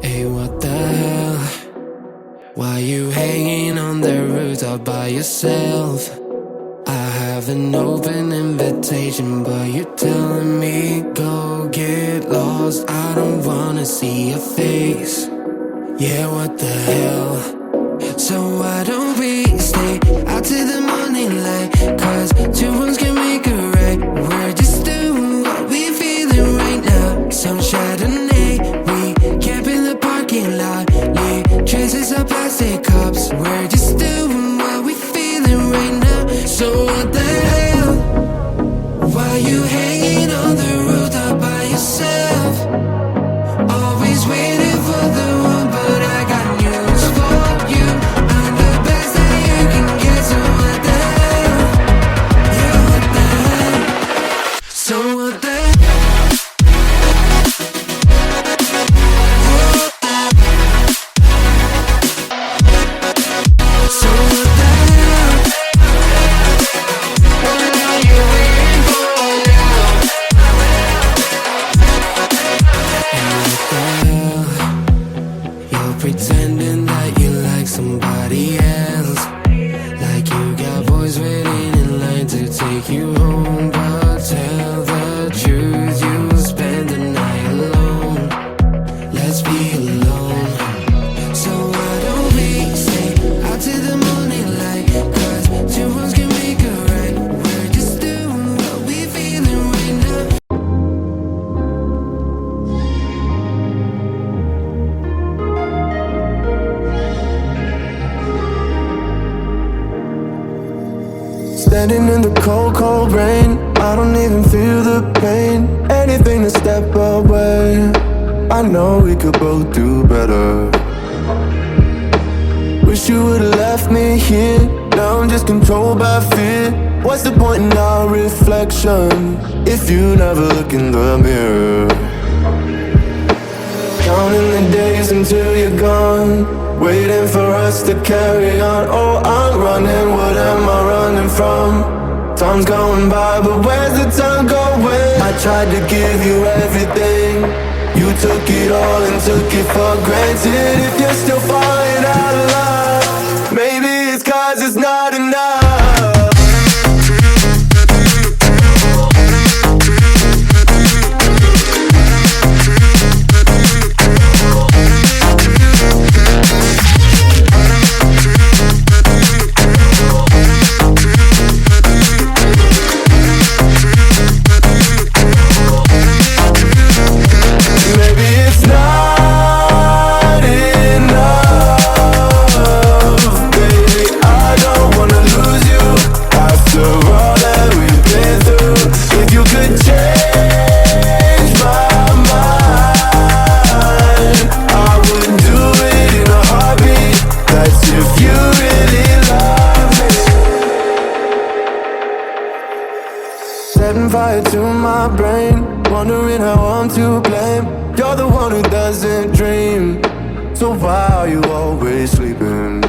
Hey, what the hell? Why you hanging on the rooftop by yourself? I have an open invitation, but you're telling me go get lost. I don't wanna see your face. Yeah, what the hell? So why don't we stay out till the morning light? Cause two wrongs can make a right. We're just doing what we feeling right now. Some Chardonnay, we camp in the parking lot. Leave traces of plastic cups. We're just doing what we feeling right now. So what the hell? Why you hanging on the rooftop by yourself? Always waiting for the one, but I got news for you. I'm the best that you can get, so what the hell? Yeah, what the hell? So what the hell? So what the hell? What are you waiting for now? And what the hell? You're pretending that you like somebody else, like you got boys waiting in line to take you home. But tell the truth, you'll spend the night alone. Let's be alone. So why don't we stay out till the morning light? Cause two wrongs can make a right. We're just doing what we feeling right now. Standing in the cold, cold rain, I don't even feel the pain. Anything to step away, I know we could both do better. Wish you would've left me here, now I'm just controlled by fear. What's the point in our reflection, if you never look in the mirror? Counting the days until you're gone, waiting for us to carry on. Oh, I'm running, what am I running from? Time's going by, but where's the time going? I tried to give you everything, you took it all and took it for granted. If you're still falling out of love, maybe it's cause it's not enough. Setting fire to my brain, wondering how I'm to blame. You're the one who doesn't dream, so why are you always sleeping?